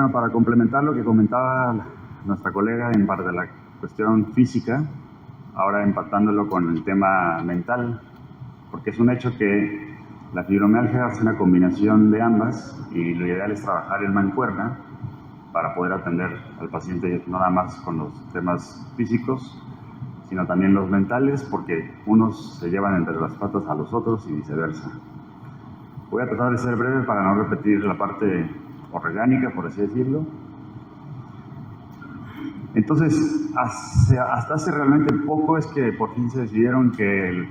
Bueno, para complementar lo que comentaba nuestra colega en parte de la cuestión física, ahora empatándolo con el tema mental, porque es un hecho que la fibromialgia es una combinación de ambas y lo ideal es trabajar en mancuerna para poder atender al paciente no nada más con los temas físicos, sino también los mentales, porque unos se llevan entre las patas a los otros y viceversa. Voy a tratar de ser breve para no repetir la parte orgánica, por así decirlo. Entonces, hasta hace realmente poco es que por fin se decidieron que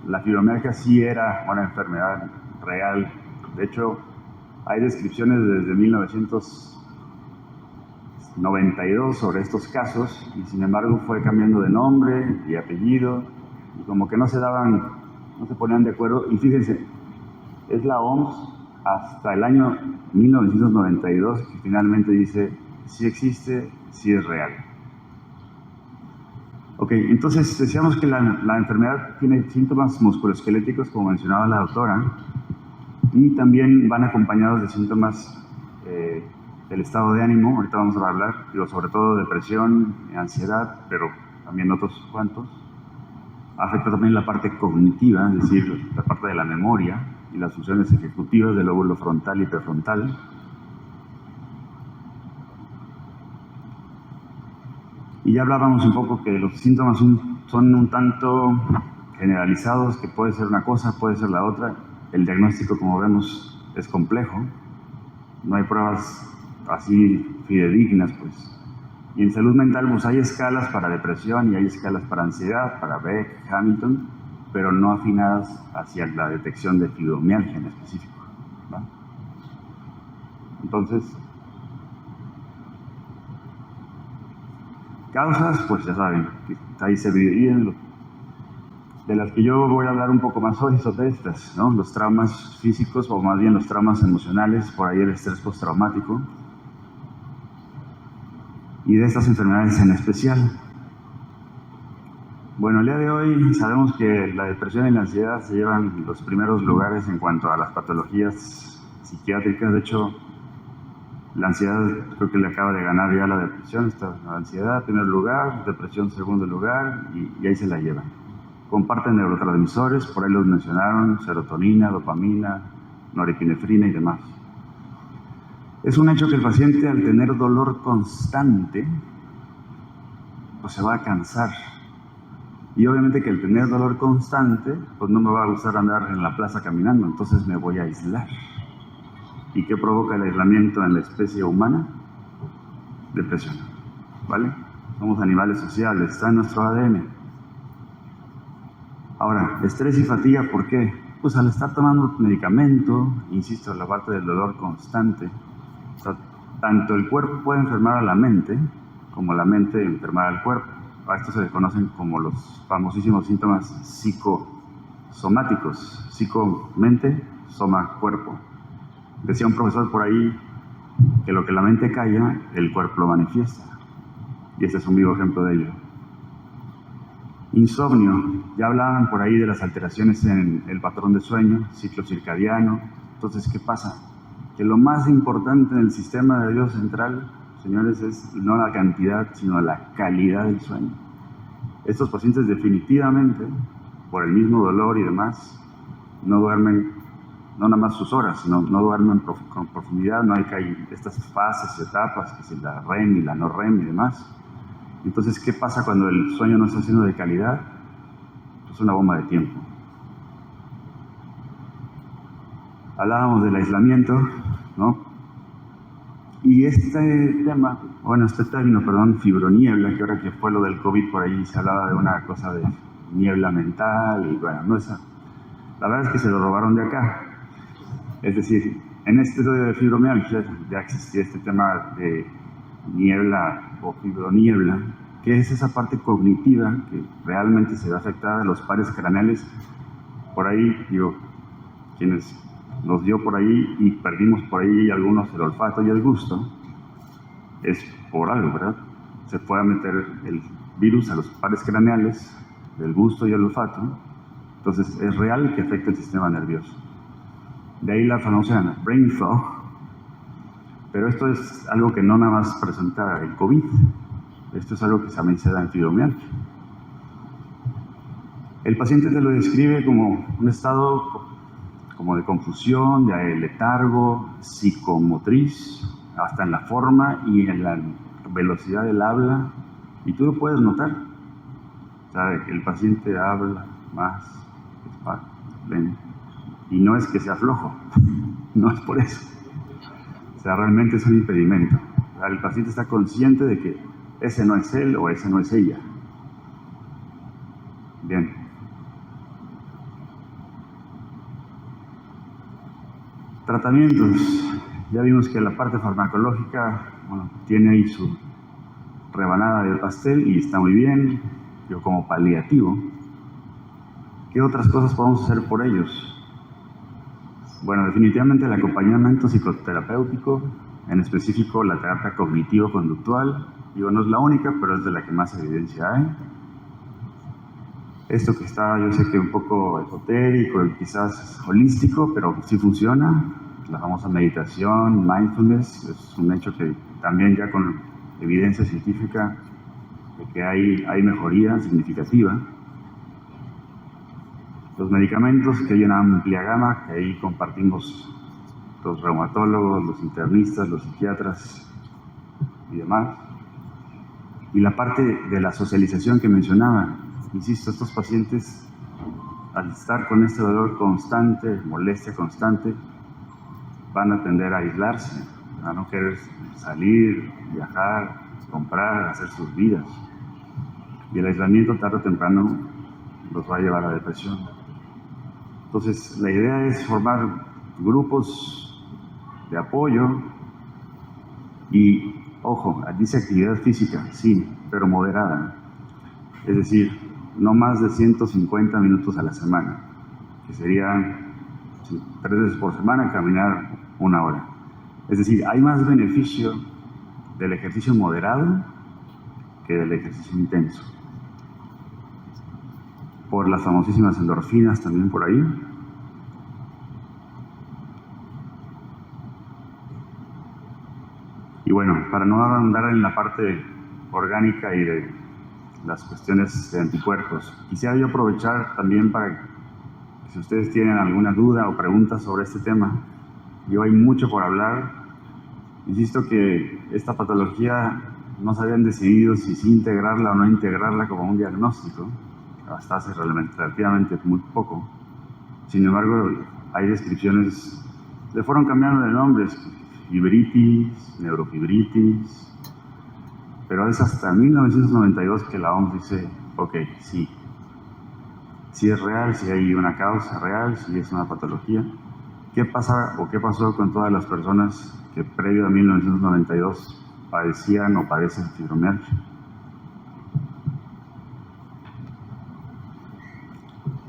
la fibromialgia sí era una enfermedad real. De hecho, hay descripciones desde 1992 sobre estos casos y sin embargo fue cambiando de nombre y apellido y como que no se ponían de acuerdo. Y fíjense, es la OMS hasta el año 1992 que finalmente dice sí existe, sí es real. Ok, entonces decíamos que la enfermedad tiene síntomas musculoesqueléticos, como mencionaba la doctora, y también van acompañados de síntomas del estado de ánimo. Ahorita vamos a hablar, sobre todo depresión, ansiedad, pero también otros cuantos. Afecta también la parte cognitiva, es decir, la parte de la memoria y las funciones ejecutivas del lóbulo frontal y prefrontal. Y ya hablábamos un poco que los síntomas son un tanto generalizados, que puede ser una cosa, puede ser la otra. El diagnóstico, como vemos, es complejo. No hay pruebas así fidedignas, pues. Y en salud mental, pues hay escalas para depresión y hay escalas para ansiedad, para Beck, Hamilton, pero no afinadas hacia la detección de fibromialgia en específico, ¿va? Entonces, causas, pues ya saben, ahí se dividen. De las que yo voy a hablar un poco más hoy son de estas, ¿no? Los traumas físicos, o más bien los traumas emocionales, por ahí el estrés postraumático, y de estas enfermedades en especial. Bueno, el día de hoy sabemos que la depresión y la ansiedad se llevan los primeros lugares en cuanto a las patologías psiquiátricas. De hecho, la ansiedad creo que le acaba de ganar ya la depresión. Está la ansiedad en primer lugar, depresión en segundo lugar, y ahí se la llevan. Comparten neurotransmisores, por ahí los mencionaron, serotonina, dopamina, norepinefrina y demás. Es un hecho que el paciente, al tener dolor constante, pues se va a cansar. Y obviamente que al tener dolor constante, pues no me va a gustar andar en la plaza caminando, entonces me voy a aislar. ¿Y qué provoca el aislamiento en la especie humana? Depresión, ¿vale? Somos animales sociales, está en nuestro ADN. Ahora, estrés y fatiga, ¿por qué? Pues al estar tomando medicamento, insisto, la parte del dolor constante, o sea, tanto el cuerpo puede enfermar a la mente, como la mente enfermar al cuerpo. A esto se le conocen como los famosísimos síntomas psicosomáticos. Psico-mente, soma-cuerpo. Decía un profesor por ahí que lo que la mente calla, el cuerpo lo manifiesta. Y este es un vivo ejemplo de ello. Insomnio. Ya hablaban por ahí de las alteraciones en el patrón de sueño, ciclo circadiano. Entonces, ¿qué pasa? Que lo más importante en el sistema nervioso central, señores, es no la cantidad, sino la calidad del sueño. Estos pacientes definitivamente, por el mismo dolor y demás, no duermen, no nada más sus horas, sino no duermen con profundidad, no hay estas fases y etapas, que es la REM y la no REM y demás. Entonces, ¿qué pasa cuando el sueño no está siendo de calidad? Es una bomba de tiempo. Hablábamos del aislamiento, ¿no? Y este término, fibroniebla, que ahora que fue lo del COVID, por ahí se hablaba de una cosa de niebla mental, y bueno, no es. La verdad es que se lo robaron de acá. Es decir, en este estudio de fibromialgia ya existía este tema de niebla o fibroniebla, que es esa parte cognitiva que realmente se ve afectada de los pares craneales. Por ahí, quienes nos dio por ahí y perdimos por ahí algunos el olfato y el gusto, es por algo, ¿verdad? Se puede meter el virus a los pares craneales del gusto y el olfato, entonces es real que afecta el sistema nervioso. De ahí la famosa brain fog, Pero esto es algo que no nada más presenta el COVID, esto es algo que también se da en fibromialgia. El paciente te lo describe como un estado como de confusión, de letargo, psicomotriz, hasta en la forma y en la velocidad del habla, y tú lo puedes notar. O sea, el paciente habla más despacio, y no es que sea flojo, no es por eso. O sea, realmente es un impedimento. O sea, el paciente está consciente de que ese no es él o ese no es ella. Bien. Tratamientos. Ya vimos que la parte farmacológica, bueno, tiene ahí su rebanada del pastel y está muy bien, yo como paliativo. ¿Qué otras cosas podemos hacer por ellos? Bueno, definitivamente el acompañamiento psicoterapéutico, en específico la terapia cognitivo-conductual, digo, no es la única, pero es de la que más evidencia hay. Esto que está, yo sé que un poco esotérico y quizás holístico, pero sí funciona. La famosa meditación, mindfulness, es un hecho que también ya con evidencia científica de que hay mejoría significativa. Los medicamentos, que hay una amplia gama, que ahí compartimos los reumatólogos, los internistas, los psiquiatras y demás. Y la parte de la socialización que mencionaba, insisto, estos pacientes, al estar con este dolor constante, molestia constante, van a tender a aislarse, a no querer salir, viajar, comprar, hacer sus vidas. Y el aislamiento tarde o temprano los va a llevar a depresión. Entonces, la idea es formar grupos de apoyo y, ojo, dice actividad física, sí, pero moderada. Es decir, no más de 150 minutos a la semana, que serían 3 veces por semana, caminar 1 hora. Es decir, hay más beneficio del ejercicio moderado que del ejercicio intenso. Por las famosísimas endorfinas también por ahí. Y bueno, para no andar en la parte orgánica y de las cuestiones de anticuerpos, quisiera yo aprovechar también para que, si ustedes tienen alguna duda o pregunta sobre este tema, yo hay mucho por hablar. Insisto que esta patología no se habían decidido si sí integrarla o no integrarla como un diagnóstico, hasta hace relativamente muy poco. Sin embargo, hay descripciones, le fueron cambiando de nombres, fibritis, neurofibritis, pero es hasta 1992 que la OMS dice, ok, sí es real, sí hay una causa real, sí es una patología. ¿Qué pasa o qué pasó con todas las personas que previo a 1992 padecían o padecen fibromialgia?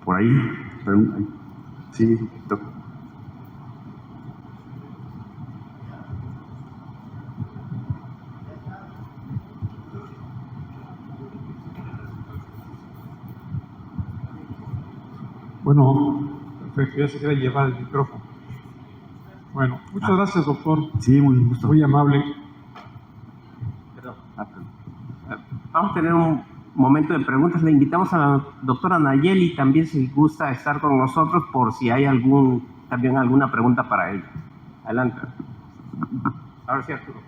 Por ahí, sí, doctor. Bueno, perfecto, ya se quiere llevar el micrófono. Bueno, muchas gracias, doctor. Sí, muy gusto. Muy amable. Perdón. Vamos a tener un momento de preguntas. Le invitamos a la doctora Nayeli también, si gusta estar con nosotros, por si hay también alguna pregunta para ella. Adelante. Ahora sí, Arturo.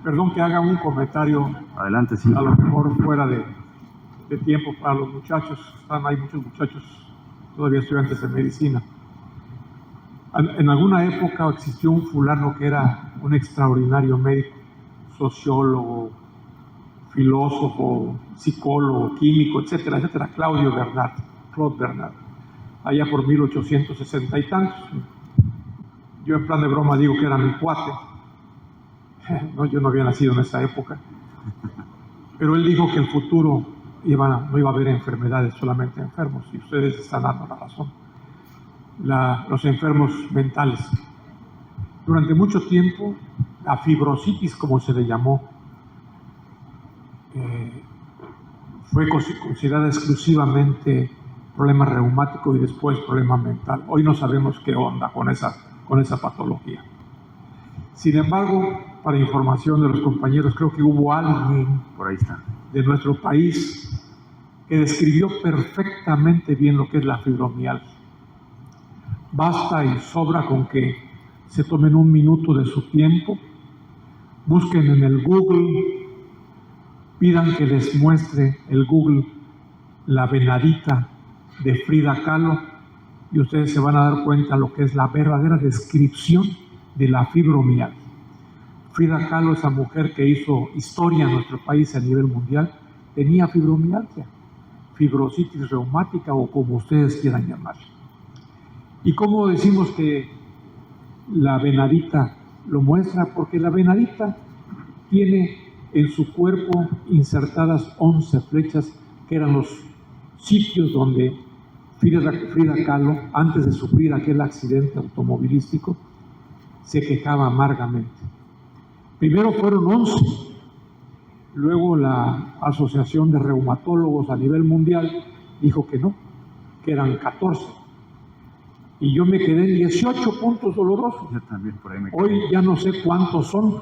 Perdón que haga un comentario. Adelante, sí. A lo mejor fuera de tiempo para los muchachos. Hay muchos muchachos todavía estudiantes de medicina. En alguna época existió un fulano que era un extraordinario médico, sociólogo, filósofo, psicólogo, químico, etcétera, etcétera, Claude Bernard, allá por 1860 y tantos. Yo en plan de broma digo que era mi cuate. No, yo no había nacido en esa época. Pero él dijo que el futuro no iba a haber enfermedades, solamente enfermos, y ustedes están dando la razón. Los enfermos mentales. Durante mucho tiempo, la fibrositis, como se le llamó, fue considerada exclusivamente problema reumático y después problema mental. Hoy no sabemos qué onda con esa con esa patología. Sin embargo, para información de los compañeros, creo que hubo alguien Por ahí está. de nuestro país que describió perfectamente bien lo que es la fibromialgia. Basta y sobra con que se tomen un minuto de su tiempo, busquen en el Google, pidan que les muestre el Google la venadita de Frida Kahlo y ustedes se van a dar cuenta lo que es la verdadera descripción de la fibromialgia. Frida Kahlo, esa mujer que hizo historia en nuestro país a nivel mundial, tenía fibromialgia, fibrositis reumática o como ustedes quieran llamarla. ¿Y cómo decimos que la venadita lo muestra? Porque la venadita tiene en su cuerpo insertadas 11 flechas, que eran los sitios donde Frida Kahlo, antes de sufrir aquel accidente automovilístico, se quejaba amargamente. Primero fueron 11, luego la Asociación de Reumatólogos a nivel mundial dijo que no, que eran 14. Y yo me quedé en 18 puntos dolorosos. Yo también por ahí me quedé. Hoy ya no sé cuántos son.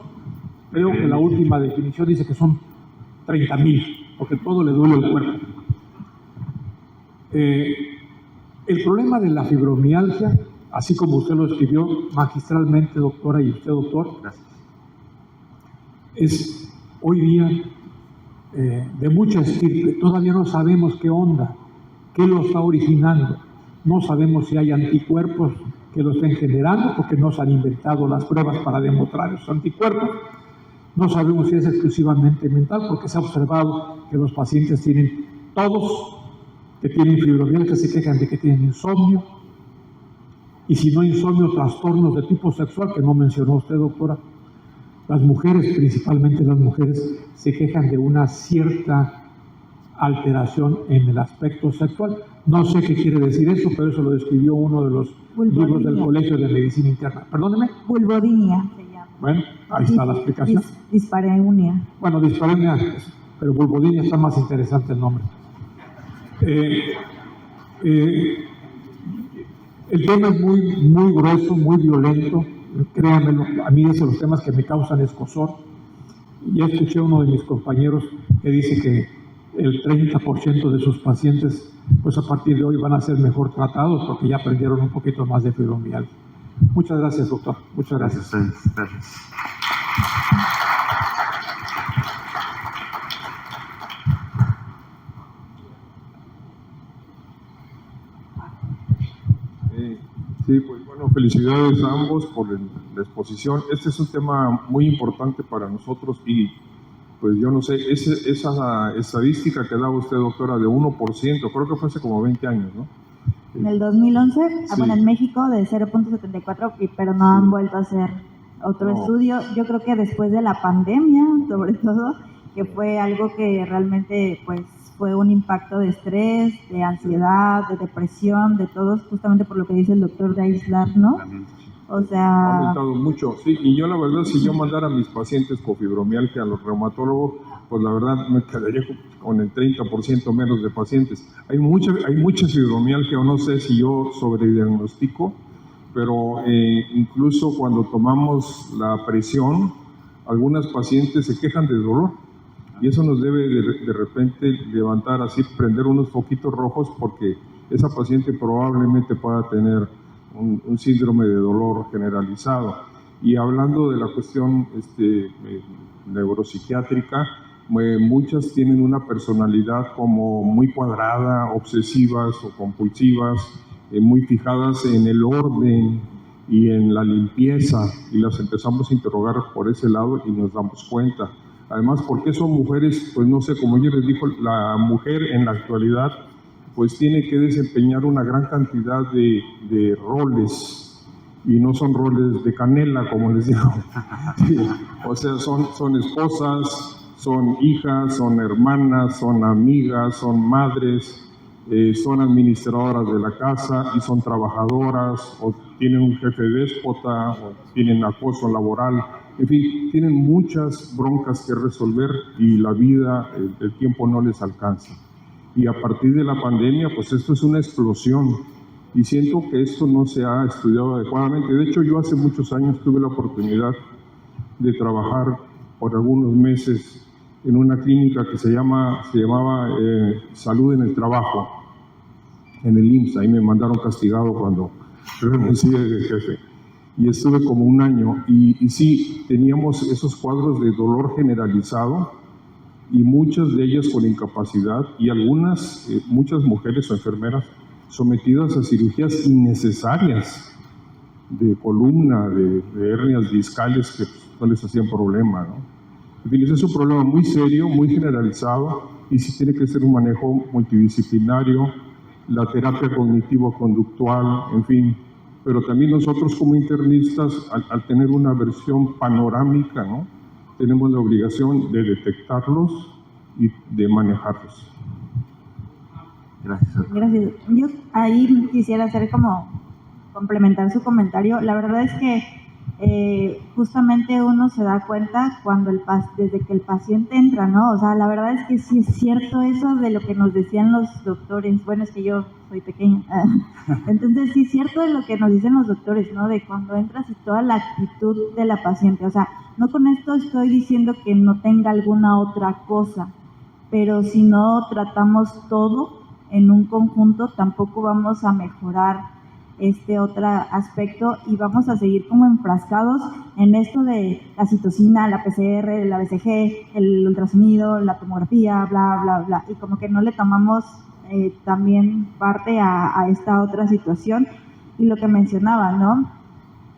Creo que la última definición dice que son 30,000, porque todo le duele el cuerpo. El problema de la fibromialgia, así como usted lo escribió magistralmente, doctora, y usted, doctor, Gracias. es hoy día de mucha estirpe. Todavía no sabemos qué onda, qué lo está originando. No sabemos si hay anticuerpos que lo estén generando, porque no se han inventado las pruebas para demostrar esos anticuerpos. No sabemos si es exclusivamente mental, porque se ha observado que los pacientes tienen, todos que tienen fibromialgia se quejan de que tienen insomnio, y si no insomnio, trastornos de tipo sexual, que no mencionó usted, doctora. Las mujeres, principalmente las mujeres, se quejan de una cierta alteración en el aspecto sexual. No sé qué quiere decir eso, pero eso lo describió uno de los libros del Colegio de Medicina Interna. Perdóneme. Vulvodinia se llama. Bueno, ahí está la explicación. Dispareunia. Bueno, dispareunia, pero vulvodinia está más interesante el nombre. El tema es muy grueso, muy violento. Créanmelo, a mí es de los temas que me causan escozor. Ya escuché a uno de mis compañeros que dice que el 30% de sus pacientes, pues a partir de hoy van a ser mejor tratados porque ya aprendieron un poquito más de fibromialgia. Muchas gracias, doctor. Muchas gracias. Gracias. Sí, pues bueno, felicidades a ambos por la exposición. Este es un tema muy importante para nosotros y pues yo no sé, esa estadística que daba usted, doctora, de 1%, creo que fue hace como 20 años, ¿no? En el 2011, Sí. bueno, en México de 0.74, pero no han vuelto a hacer otro estudio. Yo creo que después de la pandemia, sobre todo, que fue algo que realmente pues fue un impacto de estrés, de ansiedad, de depresión, de todos, justamente por lo que dice el doctor, de aislarnos. O Ha sea, aumentado mucho, sí, y yo la verdad, si yo mandara a mis pacientes con fibromialgia a los reumatólogos, pues la verdad me quedaría con el 30% menos de pacientes. Hay mucha fibromialgia, o no sé si yo sobrediagnostico, pero incluso cuando tomamos la presión, algunas pacientes se quejan de dolor, y eso nos debe de repente levantar así, prender unos foquitos rojos, porque esa paciente probablemente pueda tener un síndrome de dolor generalizado. Y hablando de la cuestión neuropsiquiátrica, muchas tienen una personalidad como muy cuadrada, obsesivas o compulsivas, muy fijadas en el orden y en la limpieza, y las empezamos a interrogar por ese lado y nos damos cuenta. Además, porque son mujeres, pues no sé, como yo les digo, la mujer en la actualidad pues tiene que desempeñar una gran cantidad de roles, y no son roles de canela, como les digo. Sí, o sea, son esposas, son hijas, son hermanas, son amigas, son madres, son administradoras de la casa y son trabajadoras, o tienen un jefe déspota, o tienen acoso laboral. En fin, tienen muchas broncas que resolver y la vida, el tiempo no les alcanza. Y a partir de la pandemia, pues esto es una explosión. Y siento que esto no se ha estudiado adecuadamente. De hecho, yo hace muchos años tuve la oportunidad de trabajar por algunos meses en una clínica que se llamaba Salud en el Trabajo, en el IMSS. Ahí me mandaron castigado cuando renuncié de jefe. Y estuve como un año. Y sí, teníamos esos cuadros de dolor generalizado y muchas de ellas con incapacidad y muchas mujeres o enfermeras sometidas a cirugías innecesarias de columna, de hernias discales que no les hacían problema, ¿no? En fin, ese es un problema muy serio, muy generalizado, y sí tiene que ser un manejo multidisciplinario, la terapia cognitivo-conductual, en fin. Pero también nosotros como internistas, al tener una versión panorámica, ¿no?, tenemos la obligación de detectarlos y de manejarlos. Gracias. Gracias. Yo ahí quisiera hacer como complementar su comentario. La verdad es que justamente uno se da cuenta desde que el paciente entra, ¿no? O sea, la verdad es que sí es cierto eso de lo que nos decían los doctores. Bueno, es que yo soy pequeña. Entonces sí es cierto de lo que nos dicen los doctores, ¿no? De cuando entras y toda la actitud de la paciente. O sea, no con esto estoy diciendo que no tenga alguna otra cosa, pero si no tratamos todo en un conjunto, tampoco vamos a mejorar este otro aspecto y vamos a seguir como enfrascados en esto de la citocina, la PCR, la BCG, el ultrasonido, la tomografía, bla, bla, bla, y como que no le tomamos también parte a esta otra situación. Y lo que mencionaba, ¿no?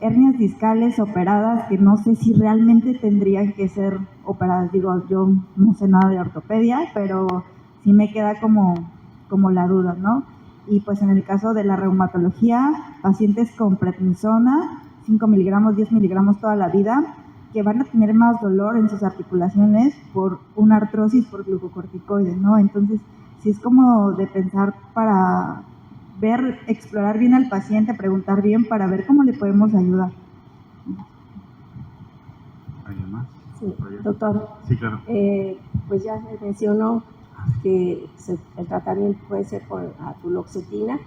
Hernias discales operadas que no sé si realmente tendrían que ser operadas. Digo, yo no sé nada de ortopedia, pero sí me queda como la duda, ¿no? Y pues en el caso de la reumatología, pacientes con prednisona, 5 miligramos, 10 miligramos toda la vida, que van a tener más dolor en sus articulaciones por una artrosis por glucocorticoides, ¿no? Entonces, sí es como de pensar para ver, explorar bien al paciente, preguntar bien para ver cómo le podemos ayudar. ¿Alguien más? Sí, doctor. Sí, claro. Pues ya se mencionó que el tratamiento puede ser con duloxetina,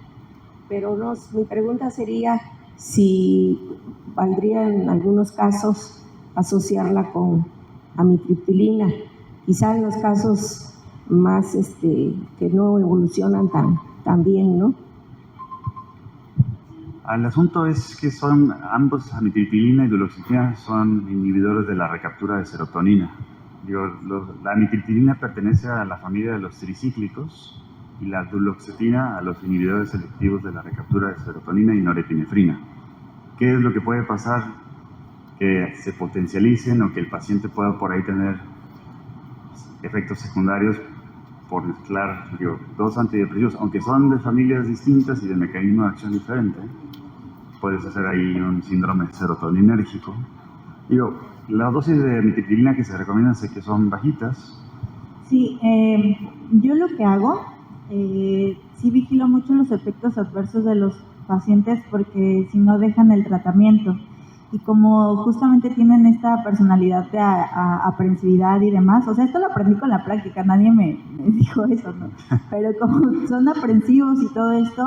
pero mi pregunta sería si valdría en algunos casos asociarla con amitriptilina, quizá en los casos más que no evolucionan tan bien, ¿no? El asunto es que son ambos, amitriptilina y duloxetina, son inhibidores de la recaptura de serotonina. La amitriptilina pertenece a la familia de los tricíclicos y la duloxetina a los inhibidores selectivos de la recaptura de serotonina y norepinefrina. ¿Qué es lo que puede pasar? Que se potencialicen o que el paciente pueda por ahí tener efectos secundarios por mezclar dos antidepresivos, aunque son de familias distintas y de mecanismo de acción diferente. Puedes hacer ahí un síndrome serotoninérgico. La dosis de amitriptilina que se recomienda sé que son bajitas. Sí, yo lo que hago, sí vigilo mucho los efectos adversos de los pacientes porque si no dejan el tratamiento. Y como justamente tienen esta personalidad de aprensividad y demás, o sea, esto lo aprendí con la práctica, nadie me dijo eso, ¿no? Pero como son aprensivos y todo esto,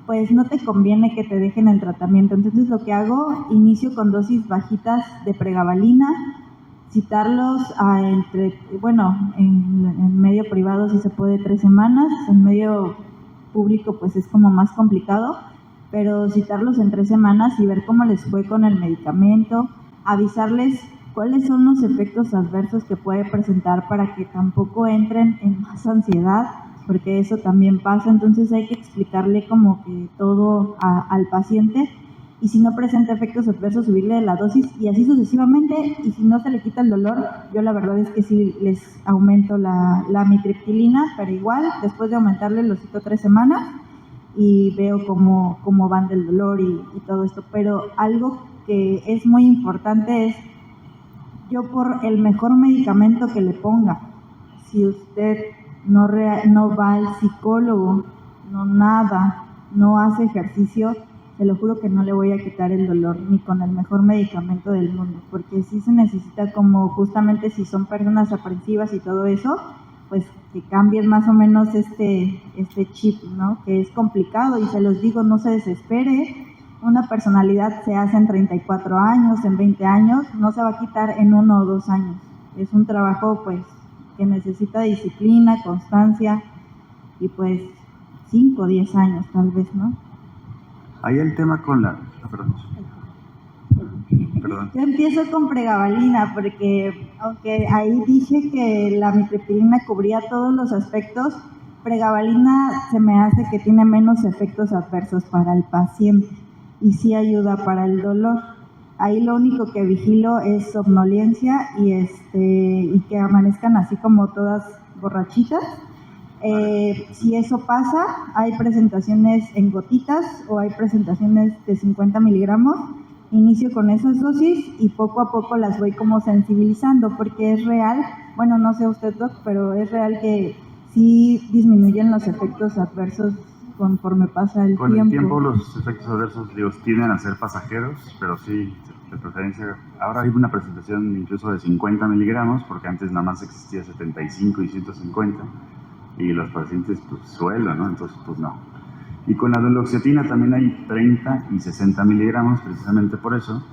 pues no te conviene que te dejen el tratamiento. Entonces lo que hago, inicio con dosis bajitas de pregabalina, citarlos en medio privado si se puede 3 semanas, en medio público pues es como más complicado, pero citarlos en 3 semanas y ver cómo les fue con el medicamento, avisarles cuáles son los efectos adversos que puede presentar para que tampoco entren en más ansiedad, porque eso también pasa. Entonces hay que explicarle como que todo al paciente y si no presenta efectos adversos subirle la dosis y así sucesivamente, y si no se le quita el dolor, yo la verdad es que sí les aumento la amitriptilina, pero igual después de aumentarle los cito 3 semanas y veo cómo van del dolor y todo esto. Pero algo que es muy importante es, yo por el mejor medicamento que le ponga, si usted no va al psicólogo, no hace ejercicio, te lo juro que no le voy a quitar el dolor ni con el mejor medicamento del mundo, porque sí se necesita, como justamente si son personas aprensivas y todo eso, pues que cambien más o menos este chip, ¿no? Que es complicado y se los digo, no se desespere. Una personalidad se hace en 34 años, en 20 años, no se va a quitar en 1 o 2 años. Es un trabajo pues que necesita disciplina, constancia y pues 5 o 10 años tal vez, ¿no? Ahí el tema con la... Perdón. Yo empiezo con pregabalina porque aunque ahí dije que la amitriptilina cubría todos los aspectos, pregabalina se me hace que tiene menos efectos adversos para el paciente y sí ayuda para el dolor. Ahí lo único que vigilo es somnolencia y que amanezcan así como todas borrachitas. Si eso pasa, hay presentaciones en gotitas o hay presentaciones de 50 miligramos. Inicio con esas dosis y poco a poco las voy como sensibilizando porque es real, bueno, no sé usted, doc, pero es real que sí disminuyen los efectos adversos conforme pasa el tiempo. Con el tiempo los efectos adversos tienden a ser pasajeros, pero sí, de preferencia. Ahora hay una presentación incluso de 50 miligramos, porque antes nada más existía 75 y 150, y los pacientes pues suelo, ¿no? Entonces pues no. Y con la duloxetina también hay 30 y 60 miligramos, precisamente por eso.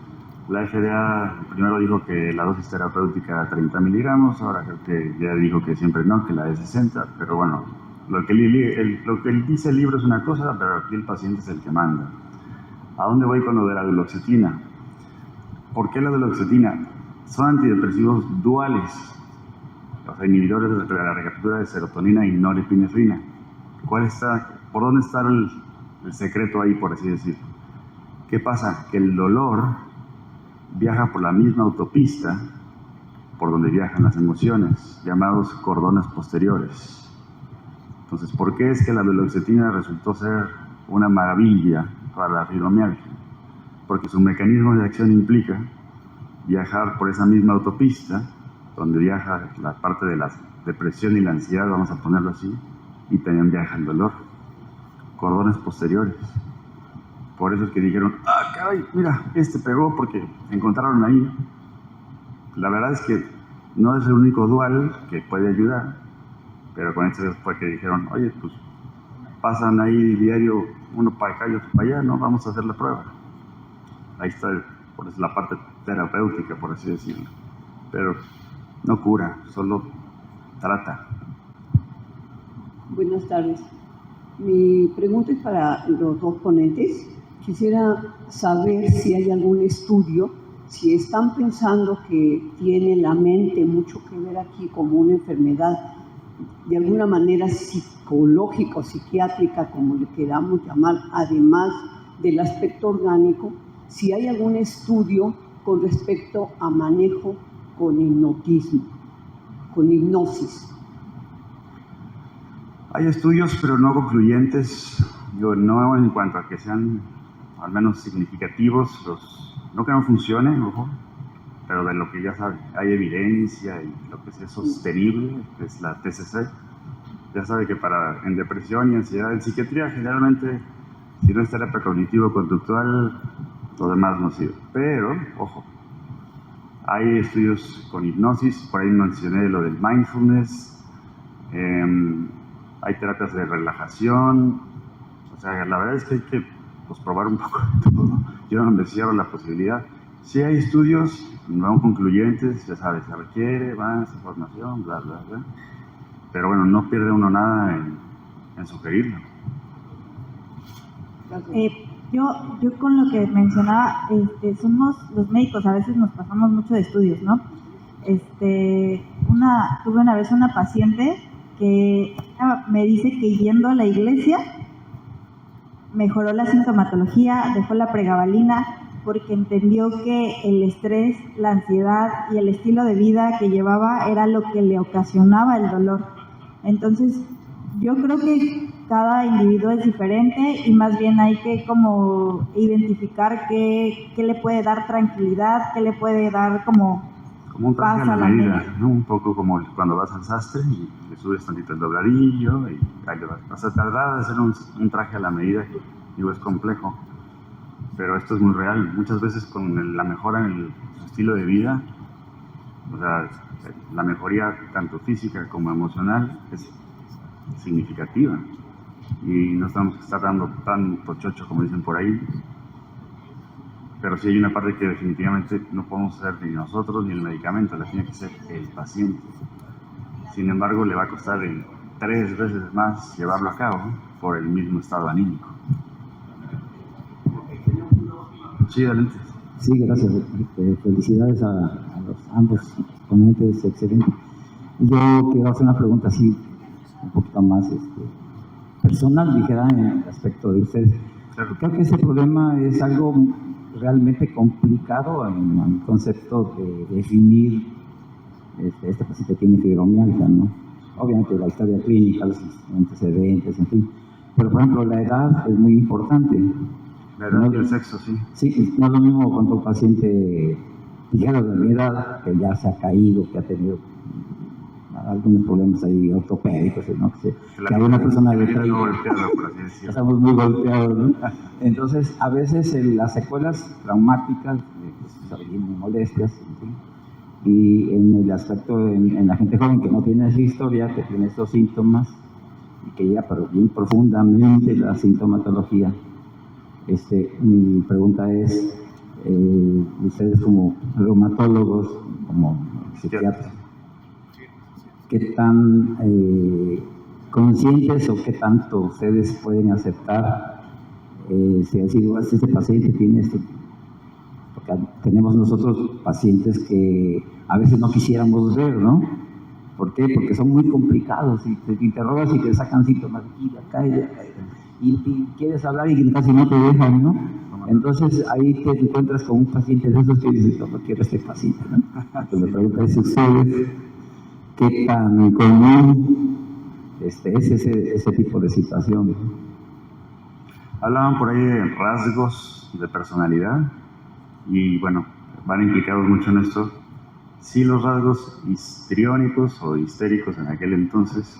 La FDA primero dijo que la dosis terapéutica era 30 miligramos, ahora creo que ya dijo que siempre no, que la de 60, pero bueno, lo que dice el libro es una cosa, pero aquí el paciente es el que manda. ¿A dónde voy con lo de la duloxetina? ¿Por qué la duloxetina? Son antidepresivos duales, o sea, inhibidores de la recaptura de serotonina y norepinefrina. ¿Por dónde está el secreto ahí, por así decirlo? ¿Qué pasa? Que el dolor viaja por la misma autopista por donde viajan las emociones, llamados cordones posteriores. Entonces, ¿por qué es que la duloxetina resultó ser una maravilla para la fibromialgia? Porque su mecanismo de acción implica viajar por esa misma autopista donde viaja la parte de la depresión y la ansiedad, vamos a ponerlo así, y también viaja el dolor. Cordones posteriores. Por eso es que dijeron, caray, mira, pegó porque encontraron ahí. La verdad es que no es el único dual que puede ayudar, pero con esto fue que dijeron, oye, pues pasan ahí diario uno para acá y otro para allá, ¿no? Vamos a hacer la prueba. Ahí está, por eso la parte terapéutica, por así decirlo. Pero no cura, solo trata. Buenas tardes. Mi pregunta es para los dos ponentes. Quisiera saber si hay algún estudio, si están pensando que tiene la mente mucho que ver aquí como una enfermedad, de alguna manera psicológica o psiquiátrica, como le queramos llamar, además del aspecto orgánico, si hay algún estudio con respecto a manejo con hipnotismo, con hipnosis. Hay estudios, pero no concluyentes, no en cuanto a que sean al menos significativos, no que no funcionen, ojo, pero de lo que ya sabe, hay evidencia y lo que sea sostenible, que es la TCC. Ya sabe que en depresión y ansiedad, en psiquiatría generalmente, si no es terapia cognitivo-conductual, lo demás no sirve. Pero, ojo, hay estudios con hipnosis, por ahí mencioné lo del mindfulness, hay terapias de relajación, o sea, la verdad es que hay que probar un poco de todo. Yo no me cierro la posibilidad. Sí hay estudios, no concluyentes, ya sabes, se requiere más información, bla, bla, bla. Pero bueno, no pierde uno nada en sugerirlo. Yo con lo que mencionaba, somos los médicos, a veces nos pasamos mucho de estudios, ¿no? Tuve una vez una paciente que me dice que yendo a la iglesia mejoró la sintomatología, dejó la pregabalina porque entendió que el estrés, la ansiedad y el estilo de vida que llevaba era lo que le ocasionaba el dolor. Entonces, yo creo que cada individuo es diferente y más bien hay que como identificar qué le puede dar tranquilidad, qué le puede dar como un traje a la medida, ¿no? Un poco como cuando vas al sastre y le subes tantito el dobladillo y ahí le vas. O sea, tardar de hacer un traje a la medida, digo, es complejo, pero esto es muy real. Muchas veces con la mejora en su estilo de vida, o sea, la mejoría tanto física como emocional es significativa. Y no estamos dando tanto chocho como dicen por ahí, pero sí hay una parte que definitivamente no podemos hacer ni nosotros ni el medicamento, la tiene que ser el paciente. Sin embargo, le va a costar 3 veces más llevarlo a cabo por el mismo estado anímico. Sí, adelante. Sí, gracias. Felicidades a los ambos ponentes, excelente. Yo quiero hacer una pregunta así, un poquito más personal, dijera, en el aspecto de ustedes. Claro. Creo que ese problema es algo realmente complicado en el concepto de definir este paciente tiene fibromialgia, ¿no? Obviamente la historia clínica, los antecedentes, en fin. Pero, por ejemplo, la edad es muy importante. La edad y el sexo, sí. Sí, no es lo mismo cuando un paciente, dijera de mi edad, que ya se ha caído, que ha tenido algunos problemas ahí ortopédicos, ¿no? Que hay una persona de 30, estamos muy golpeados, ¿no? Entonces, a veces las secuelas traumáticas, molestias, ¿sí? Y en el aspecto, en la gente joven que no tiene esa historia, que tiene estos síntomas, y que llega pero bien profundamente la sintomatología, mi pregunta es, ustedes como reumatólogos, como psiquiatras, ¿qué tan conscientes o qué tanto ustedes pueden aceptar si este paciente tiene porque tenemos nosotros pacientes que a veces no quisiéramos ver, ¿no? ¿Por qué? Porque son muy complicados y te interrogas y te sacan síntomas aquí, de acá y de acá, y quieres hablar y casi no te dejan, ¿no? Entonces ahí te encuentras con un paciente de esos que dices, no quiero este paciente, ¿no? Entonces me pregunta es ustedes, ¿qué tan común es ese tipo de situación? Hablaban por ahí de rasgos de personalidad y bueno, van implicados mucho en esto. Sí, los rasgos histriónicos o histéricos en aquel entonces,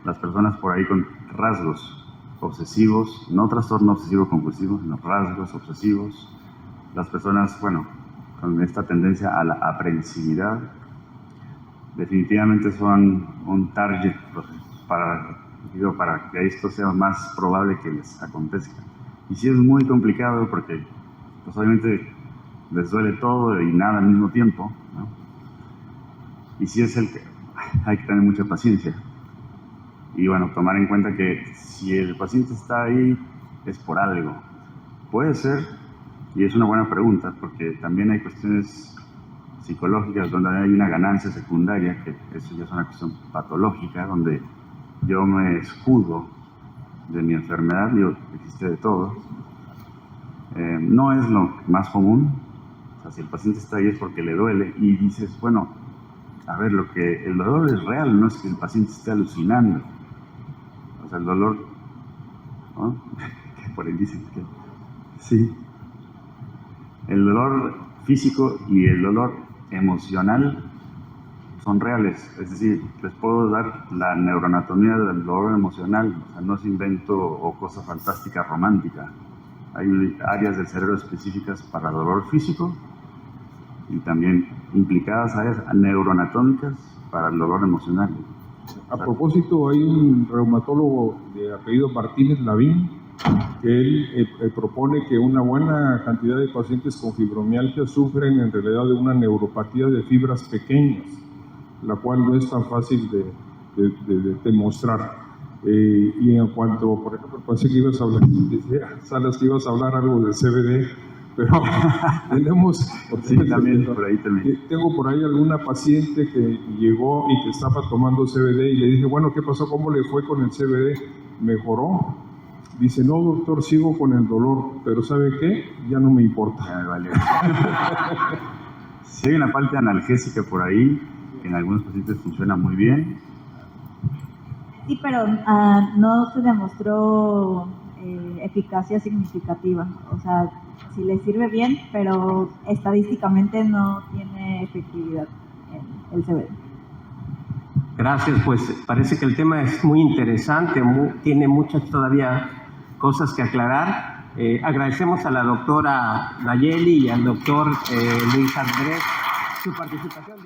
las personas por ahí con rasgos obsesivos, no trastorno obsesivo compulsivo, sino rasgos obsesivos, las personas, bueno, con esta tendencia a la aprensividad, definitivamente son un target para que esto sea más probable que les acontezca. Y sí es muy complicado porque, pues obviamente, les duele todo y nada al mismo tiempo, ¿no? Y sí hay que tener mucha paciencia. Y bueno, tomar en cuenta que si el paciente está ahí es por algo. Puede ser, y es una buena pregunta, porque también hay cuestiones psicológicas donde hay una ganancia secundaria, que eso ya es una cuestión patológica, donde yo me escudo de mi enfermedad, digo, existe de todo. No es lo más común. O sea, si el paciente está ahí es porque le duele y dices, bueno, a ver, el dolor es real, no es que el paciente esté alucinando. O sea, el dolor, ¿no? Por ahí dicen que sí. El dolor físico y el dolor emocional son reales. Es decir, les puedo dar la neuroanatomía del dolor emocional. O sea, no es invento o cosa fantástica romántica. Hay áreas del cerebro específicas para dolor físico y también implicadas áreas neuroanatómicas para el dolor emocional. A propósito, hay un reumatólogo de apellido Martínez Lavín que él propone que una buena cantidad de pacientes con fibromialgia sufren en realidad de una neuropatía de fibras pequeñas, la cual no es tan fácil de demostrar. Y en cuanto, por ejemplo, pensé que ibas a hablar, Salas, que ibas a hablar algo del CBD, pero tenemos... Sí, también, por ahí también. Tengo por ahí alguna paciente que llegó y que estaba tomando CBD y le dije, bueno, ¿qué pasó? ¿Cómo le fue con el CBD? ¿Mejoró? Dice, no, doctor, sigo con el dolor, pero ¿sabe qué? Ya no me importa. Ya me valió. Sí hay una parte analgésica por ahí, que en algunos pacientes funciona muy bien. Sí, pero no se demostró eficacia significativa. O sea, sí le sirve bien, pero estadísticamente no tiene efectividad el CBD. Gracias, pues parece que el tema es muy interesante, tiene muchas todavía cosas que aclarar. Agradecemos a la doctora Nayeli y al doctor Luis Andrés su participación.